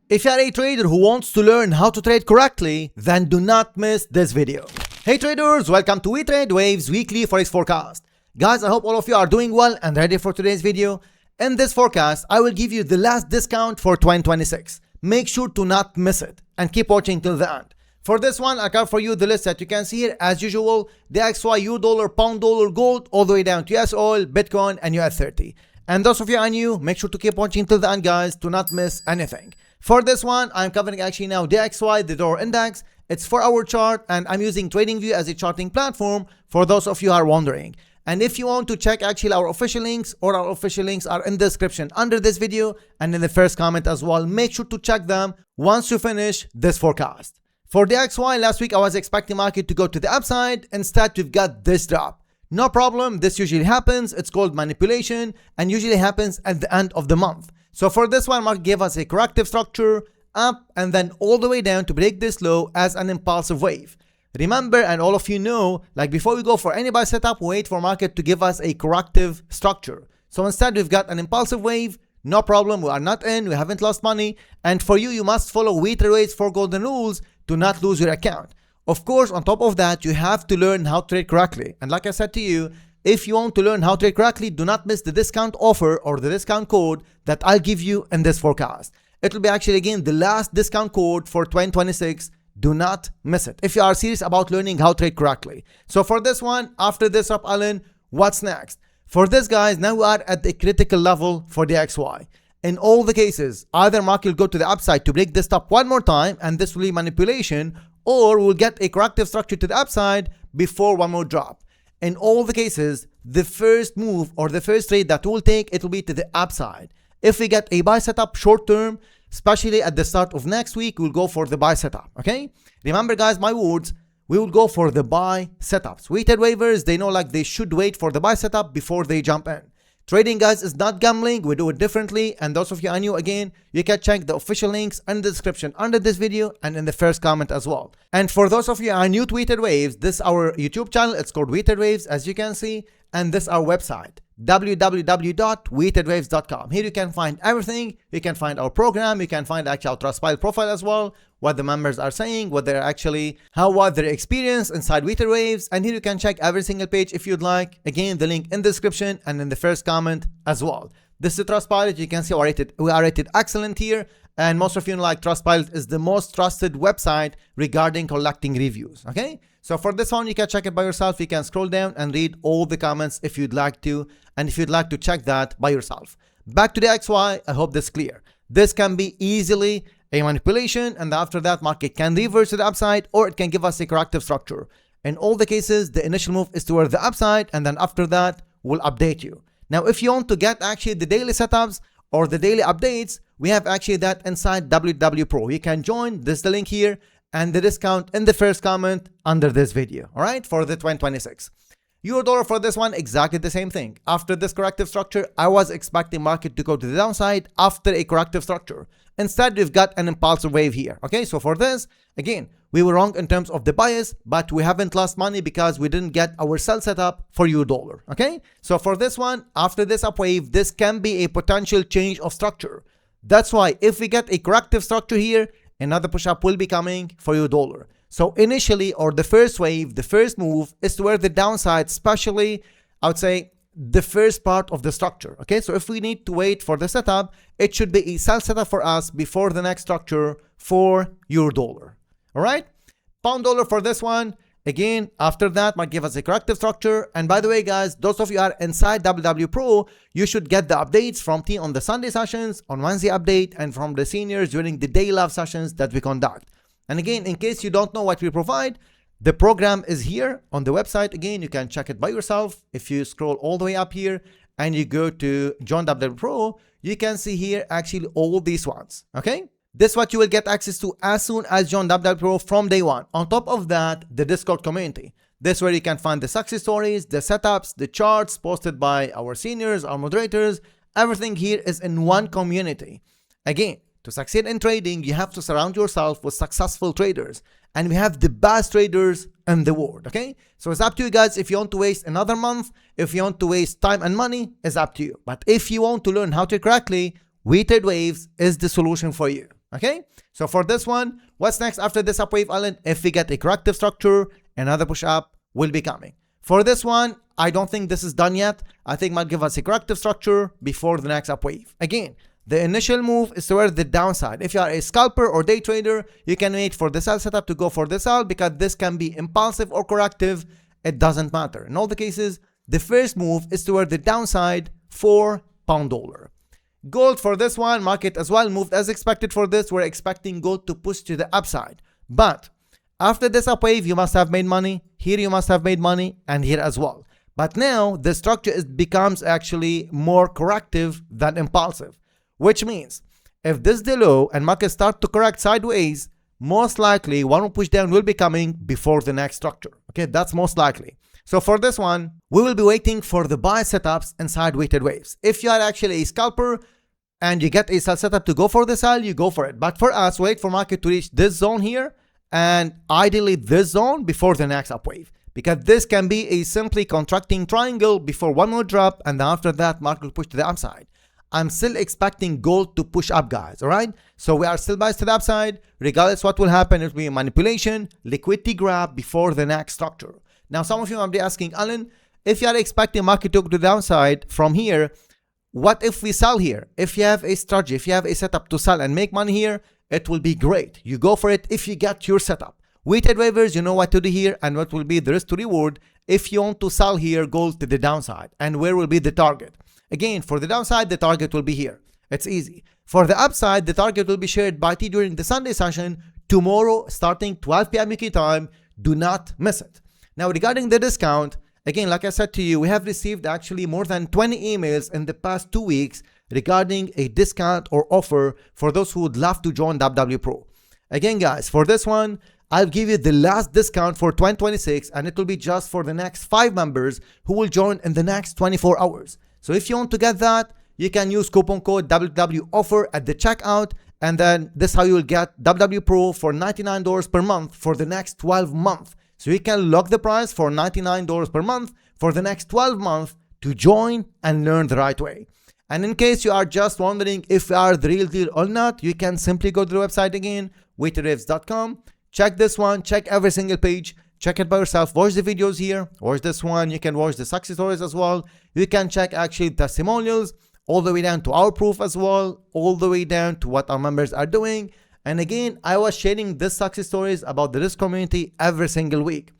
If you are a trader who wants to learn how to trade correctly, then do not miss this video. Hey traders, welcome to We Trade Waves Weekly Forex Forecast. Guys, I hope all of you are doing well and ready for today's video. In this forecast, I will give you the last discount for 2026. Make sure to not miss it and keep watching till the end. For this one, I cover for you the list that you can see here as usual, the XY, $, pound, dollar, gold, all the way down to US oil, Bitcoin, and US30. And those of you are new, make sure to keep watching till the end, guys, to not miss anything. For this one, I'm covering actually now the XY, the dollar index. It's 4-hour chart, and I'm using TradingView as a charting platform for those of you who are wondering. And if you want to check actually our official links, or our official links are in the description under this video and in the first comment as well. Make sure to check them once you finish this forecast. For the XY, last week I was expecting market to go to the upside. Instead, we've got this drop. No problem, this usually happens. It's called manipulation and usually happens at the end of the month. So for this one, market gave us a corrective structure up and then all the way down to break this low as an impulsive wave. Remember, and all of you know, like before we go for any buy setup, wait for market to give us a corrective structure. So instead, we've got an impulsive wave. No problem, we are not in, we haven't lost money. And for you, you must follow We Trade Waves 4 golden rules to not lose your account. Of course, on top of that, you have to learn how to trade correctly. And like I said to you, if you want to learn how to trade correctly, do not miss the discount offer or the discount code that I'll give you in this forecast. It will be actually again the last discount code for 2026. Do not miss it if you are serious about learning how to trade correctly. So for this one, after this up, Alan, what's next? For this, guys, now we are at the critical level for the XY. In all the cases, either market will go to the upside to break this top one more time, and this will be manipulation, or we'll get a corrective structure to the upside before one more drop. In all the cases, the first move or the first trade that we'll take, it will be to the upside. If we get a buy setup short term, especially at the start of next week, we'll go for the buy setup, okay? Remember, guys, my words, we will go for the buy setups. Weighted waivers, they know like they should wait for the buy setup before they jump in. Trading, guys, is not gambling. We do it differently. And those of you are new, again, you can check the official links in the description under this video and in the first comment as well. And for those of you who are new to We Trade Waves, this is our YouTube channel. It's called We Trade Waves, as you can see. And this is our website, www.wetradwaves.com. Here you can find everything. You can find our program. You can find actually our Trustpilot profile as well, what the members are saying, what they're actually, how was their experience inside We Trade Waves. And here you can check every single page if you'd like. Again, the link in the description and in the first comment as well. This is Trustpilot. You can see we are rated excellent here. And most of you know like Trustpilot is the most trusted website regarding collecting reviews, okay? So for this one, you can check it by yourself. You can scroll down and read all the comments if you'd like to, and if you'd like to check that by yourself. Back to the XY, I hope this is clear. This can be easily a manipulation, and after that, market can reverse to the upside, or it can give us a corrective structure. In all the cases, the initial move is toward the upside, and then after that, we'll update you. Now, if you want to get actually the daily setups or the daily updates, we have actually that inside WTW Pro. You can join, this is the link here, and the discount in the first comment under this video, all right, for the 2026. Euro-dollar for this one, exactly the same thing. After this corrective structure, I was expecting market to go to the downside after a corrective structure. Instead, we've got an impulsive wave here, okay? So for this, again, we were wrong in terms of the bias, but we haven't lost money because we didn't get our sell setup for euro-dollar, okay? So for this one, after this up wave, this can be a potential change of structure. That's why if we get a corrective structure here, another push-up will be coming for euro-dollar. So initially, or the first wave, the first move is toward the downside, especially, I would say, the first part of the structure, okay? So if we need to wait for the setup, it should be a sell setup for us before the next structure for euro-dollar, all right? Pound-dollar for this one, again, after that might give us a corrective structure. And by the way, guys, those of you are inside WTW Pro, you should get the updates from team on the Sunday sessions, on Wednesday update, and from the seniors during the day live sessions that we conduct. And again, in case you don't know what we provide, the program is here on the website. Again, you can check it by yourself. If you scroll all the way up here and you go to Join WTW Pro, you can see here actually all these ones, okay? This is what you will get access to as soon as Join WTW Pro from day one. On top of that, the Discord community. This is where you can find the success stories, the setups, the charts posted by our seniors, our moderators. Everything here is in one community. Again, to succeed in trading, you have to surround yourself with successful traders. And we have the best traders in the world, okay? So it's up to you guys. If you want to waste another month, if you want to waste time and money, it's up to you. But if you want to learn how to correctly, We Trade Waves is the solution for you. Okay, so for this one, what's next after this up wave, Alan? If we get a corrective structure, another push up will be coming. For this one, I don't think this is done yet. I think might give us a corrective structure before the next up wave. Again, the initial move is toward the downside. If you are a scalper or day trader, you can wait for the sell setup to go for the sell, because this can be impulsive or corrective. It doesn't matter. In all the cases, the first move is toward the downside for pound dollar. Gold, for this one, market as well moved as expected. For this, we're expecting gold to push to the upside. But after this up wave, you must have made money. Here you must have made money, and here as well. But now the structure becomes actually more corrective than impulsive, which means if this is the low and market start to correct sideways, most likely one push down will be coming before the next structure. Okay, that's most likely. So for this one, we will be waiting for the buy setups inside weighted waves. If you are actually a scalper and you get a sell setup to go for the sell, you go for it. But for us, wait for market to reach this zone here, and ideally this zone before the next up wave, because this can be a simply contracting triangle before one more drop, and then after that market will push to the upside. I'm still expecting gold to push up, guys. All right, so we are still biased to the upside. Regardless what will happen, it will be a manipulation, liquidity grab before the next structure. Now some of you might be asking, Alan, if you are expecting market to go to the downside from here, what if we sell here? If you have a strategy, if you have a setup to sell and make money here, it will be great. You go for it if you get your setup. Weighted waivers, you know what to do here and what will be the risk to reward if you want to sell here gold to the downside, and where will be the target. Again, for the downside, the target will be here. It's easy. For the upside, the target will be shared by T during the Sunday session tomorrow starting 12 p.m. UK time. Do not miss it. Now regarding the discount, again, like I said to you, we have received actually more than 20 emails in the past 2 weeks regarding a discount or offer for those who would love to join WTW Pro. Again, guys, for this one, I'll give you the last discount for 2026, and it will be just for the next 5 members who will join in the next 24 hours. So if you want to get that, you can use coupon code WTWOffer at the checkout, and then this is how you will get WTW Pro for $99 per month for the next 12 months. So you can lock the price for $99 per month for the next 12 months to join and learn the right way. And in case you are just wondering if we are the real deal or not, you can simply go to the website again, weighterwaves.com. Check this one, check every single page, check it by yourself, watch the videos here, watch this one, you can watch the success stories as well. You can check actually testimonials all the way down to our proof as well, all the way down to what our members are doing. And again, I was sharing this success stories about the risk community every single week.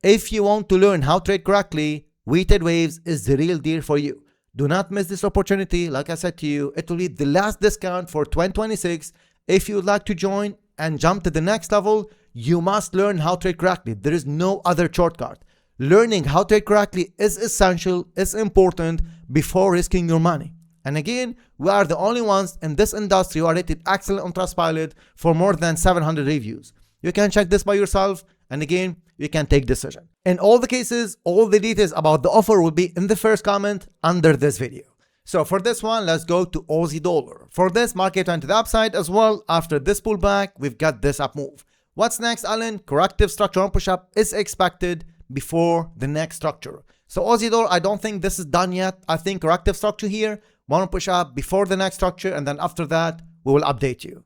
If you want to learn how to trade correctly, Weighted Waves is the real deal for you. Do not miss this opportunity. Like I said to you, it will be the last discount for 2026. If you would like to join and jump to the next level, you must learn how to trade correctly. There is no other shortcut. Learning how to trade correctly is essential, is important before risking your money. And again, we are the only ones in this industry who are rated excellent on Trustpilot for more than 700 reviews. You can check this by yourself, and again, you can take decision. In all the cases, all the details about the offer will be in the first comment under this video. So for this one, let's go to Aussie dollar. For this, market went to the upside as well. After this pullback, we've got this up move. What's next, Alan? Corrective structure on push up is expected before the next structure. So Aussie dollar, I don't think this is done yet. I think corrective structure here, one push up before the next structure, and then after that, we will update you.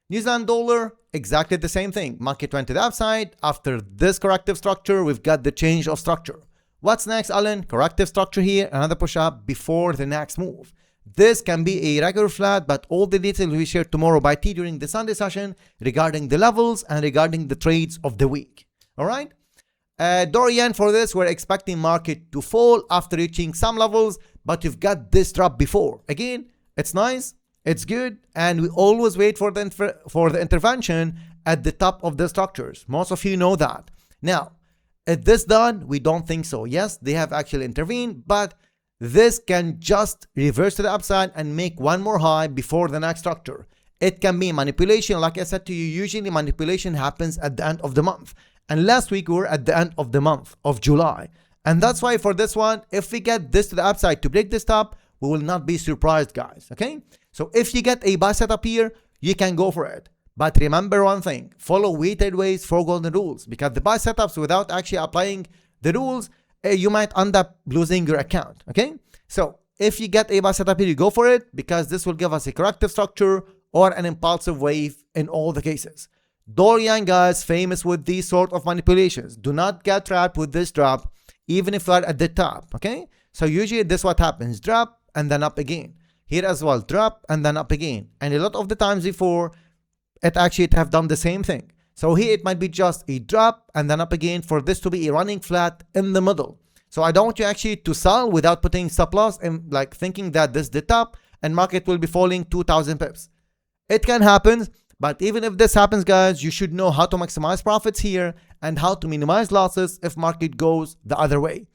New Zealand dollar, exactly the same thing. Market went to the upside. After this corrective structure, we've got the change of structure. What's next, Alan? Corrective structure here, another push up before the next move. This can be a regular flat, but all the details will be shared tomorrow by T during the Sunday session regarding the levels and regarding the trades of the week. All right. Dorian, for this, we're expecting market to fall after reaching some levels, but you've got this drop before. Again, it's nice, it's good, and we always wait for the intervention at the top of the structures. Most of you know that. Now, is this done? We don't think so. Yes, they have actually intervened, but this can just reverse to the upside and make one more high before the next structure. It can be manipulation. Like I said to you, usually manipulation happens at the end of the month. And last week we were at the end of the month of July. And that's why for this one, if we get this to the upside to break this top, we will not be surprised, guys. Okay? So if you get a buy setup here, you can go for it. But remember one thing, follow Weighted Waves 4 golden rules, because the buy setups without actually applying the rules, you might end up losing your account. Okay? So if you get a buy setup here, you go for it, because this will give us a corrective structure or an impulsive wave in all the cases. Dorian, guys, famous with these sort of manipulations. Do not get trapped with this drop, even if you are at the top, okay? So usually this what happens, drop and then up again. Here as well, drop and then up again. And a lot of the times before, it actually have done the same thing. So here it might be just a drop and then up again for this to be a running flat in the middle. So I don't want you actually to sell without putting stop loss and like thinking that this is the top and market will be falling 2,000 pips. It can happen, but even if this happens, guys, you should know how to maximize profits here and how to minimize losses if market goes the other way.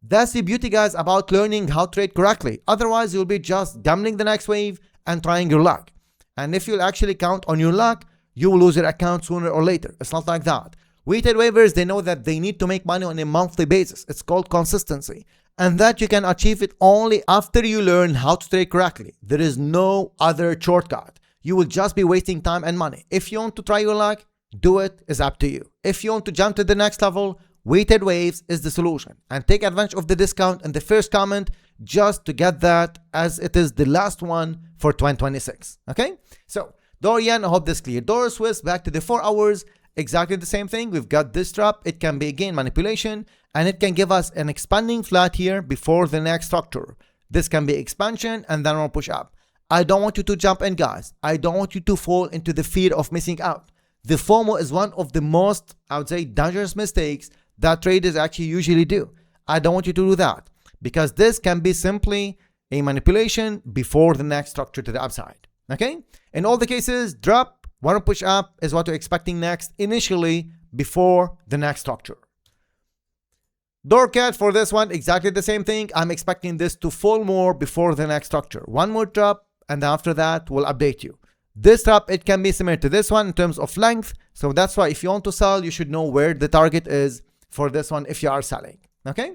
That's the beauty, guys, about learning how to trade correctly. Otherwise, you'll be just gambling the next wave and trying your luck. And if you'll actually count on your luck, you will lose your account sooner or later. It's not like that. Weighted waivers, they know that they need to make money on a monthly basis. It's called consistency. And that you can achieve it only after you learn how to trade correctly. There is no other shortcut. You will just be wasting time and money. If you want to try your luck, do it. It's up to you. If you want to jump to the next level, weighted waves is the solution. And take advantage of the discount in the first comment just to get that, as it is the last one for 2026. Okay? So, Dorian, I hope this is clear. Dollar Swiss, back to the 4 hours. Exactly the same thing. We've got this drop. It can be again manipulation, and it can give us an expanding flat here before the next structure. This can be expansion and then we'll push up. I don't want you to jump in, guys. I don't want you to fall into the fear of missing out. The FOMO is one of the most, I would say, dangerous mistakes that traders actually usually do. I don't want you to do that, because this can be simply a manipulation before the next structure to the upside. Okay? In all the cases, drop, want to push up is what we're expecting next initially before the next structure. Doorcat, for this one, exactly the same thing. I'm expecting this to fall more before the next structure. One more drop, and after that, we'll update you. This drop, it can be similar to this one in terms of length. So that's why if you want to sell, you should know where the target is for this one if you are selling. Okay?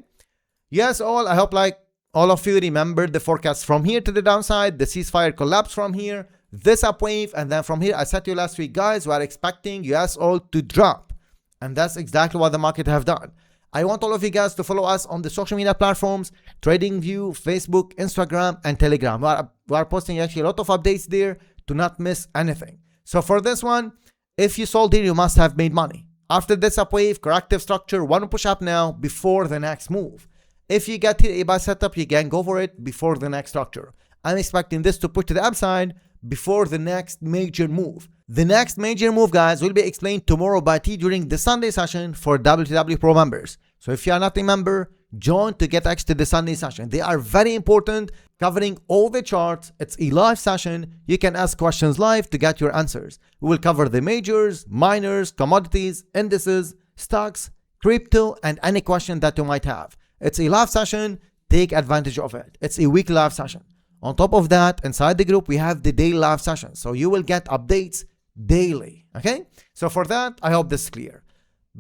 Yes, all. I hope like all of you remember the forecast from here to the downside, the ceasefire collapse from here, this up wave, and then from here, I said to you last week, guys, we are expecting US oil to drop. And that's exactly what the market have done. I want all of you guys to follow us on the social media platforms, TradingView, Facebook, Instagram, and Telegram. We are posting actually a lot of updates there to not miss anything. So for this one, if you sold here, you must have made money. After this up wave, corrective structure, want to push up now before the next move. If you get here a buy setup, you can go for it before the next structure. I'm expecting this to push to the upside before the next major move. The next major move, guys, will be explained tomorrow by T during the Sunday session for WTW Pro members. So if you are not a member, join to get access to the Sunday session. They are very important, covering all the charts. It's a live session. You can ask questions live to get your answers. We will cover the majors, minors, commodities, indices, stocks, crypto, and any question that you might have. It's a live session. Take advantage of it. It's a weekly live session. On top of that, inside the group, we have the daily live session. So you will get updates daily. Okay? So for that, I hope this is clear.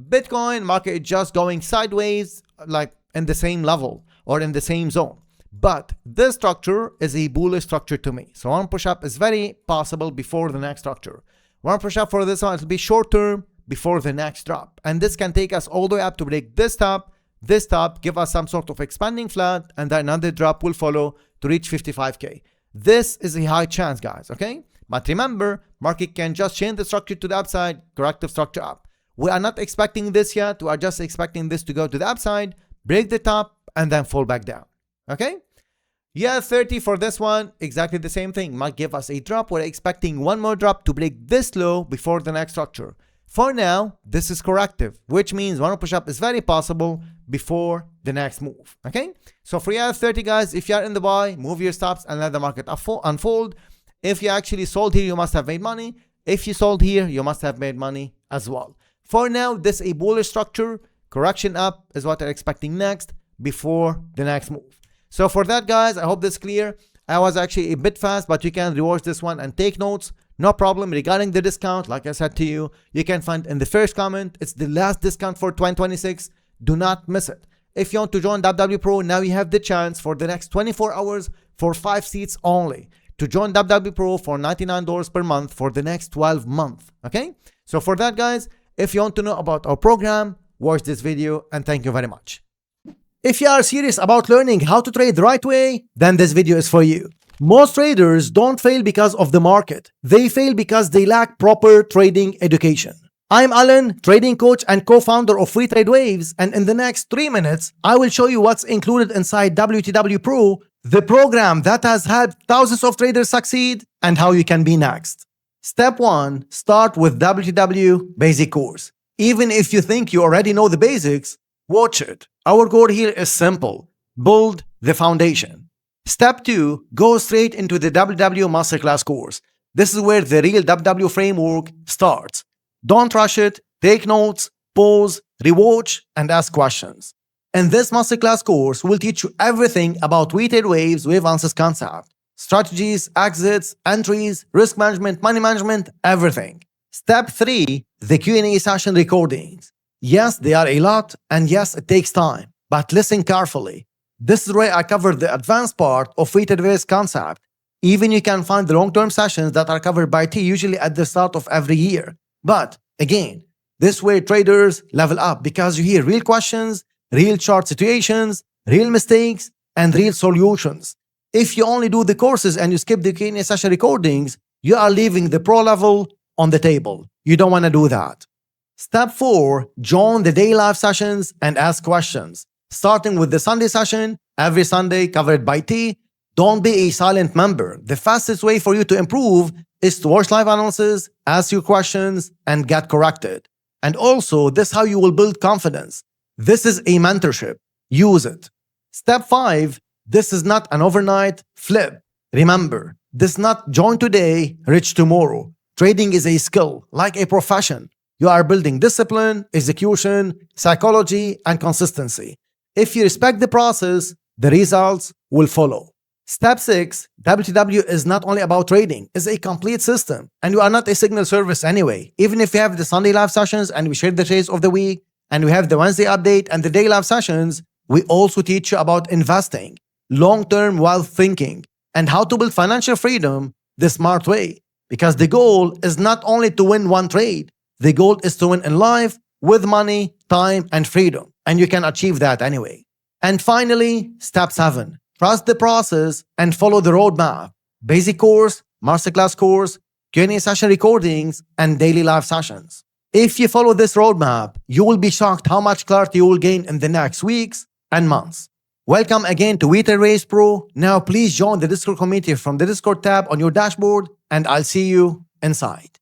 Bitcoin market is just going sideways, like in the same level or in the same zone. But this structure is a bullish structure to me. So one push up is very possible before the next structure. One push up for this one, it'll be short term before the next drop. And this can take us all the way up to break this top, give us some sort of expanding flat, and then another drop will follow to reach 55K. This is a high chance, guys, okay? But remember, market can just change the structure to the upside, corrective structure up. We are not expecting this yet. We are just expecting this to go to the upside, break the top, and then fall back down, okay? US30 for this one, exactly the same thing. Might give us a drop. We're expecting one more drop to break this low before the next structure. For now, this is corrective, which means one push up is very possible before the next move. Okay, so for US30, guys, if you are in the buy, move your stops and let the market unfold. If you actually sold here, you must have made money. If you sold here, you must have made money as well. For now, this is a bullish structure. Correction up is what they're expecting next before the next move. So for that, guys, I hope this is clear. I was actually a bit fast, but you can rewatch this one and take notes. No problem. Regarding the discount, like I said to you, you can find in the first comment. It's the last discount for 2026. Do not miss it. If you want to join WTW Pro, now you have the chance for the next 24 hours for 5 seats only to join WTW Pro for $99 per month for the next 12 months. Okay? So for that, guys, if you want to know about our program, watch this video, and thank you very much. If you are serious about learning how to trade the right way, then this video is for you. Most traders don't fail because of the market. They fail because they lack proper trading education. I'm Alan, trading coach and co-founder of Free Trade Waves, and in the next 3 minutes, I will show you what's included inside WTW Pro, the program that has helped thousands of traders succeed, and how you can be next. Step 1. Start with WTW Basic Course. Even if you think you already know the basics, watch it. Our goal here is simple. Build the foundation. Step 2. Go straight into the WTW Masterclass course. This is where the real WTW framework starts. Don't rush it. Take notes, pause, rewatch, and ask questions. In this Masterclass course, we'll teach you everything about weighted waves, wave analysis concept, strategies, exits, entries, risk management, money management, everything. Step 3. The Q&A session recordings. Yes, they are a lot, and yes, it takes time, but listen carefully. This is where I cover the advanced part of weighted waves concept. Even you can find the long-term sessions that are covered by T usually at the start of every year. But again, this way traders level up because you hear real questions, real chart situations, real mistakes, and real solutions. If you only do the courses and you skip the Q&A session recordings, you are leaving the pro level on the table. You don't want to do that. Step 4. Join the day live sessions and ask questions. Starting with the Sunday session, every Sunday covered by T. Don't be a silent member. The fastest way for you to improve is to watch live analysis, ask your questions, and get corrected. And also, this is how you will build confidence. This is a mentorship. Use it. Step 5. This is not an overnight flip. Remember, this is not join today, rich tomorrow. Trading is a skill, like a profession. You are building discipline, execution, psychology, and consistency. If you respect the process, the results will follow. Step 6. WTW is not only about trading, it's a complete system. And you are not a signal service anyway. Even if you have the Sunday live sessions and we share the trades of the week, and we have the Wednesday update and the day live sessions, we also teach you about investing, long-term wealth thinking, and how to build financial freedom the smart way. Because the goal is not only to win one trade, the goal is to win in life with money, time, and freedom. And you can achieve that anyway. And finally, step 7. Trust the process and follow the roadmap. Basic course, masterclass course, Q&A session recordings, and daily live sessions. If you follow this roadmap, you will be shocked how much clarity you will gain in the next weeks and months. Welcome again to WTW Pro. Now please join the Discord community from the Discord tab on your dashboard, and I'll see you inside.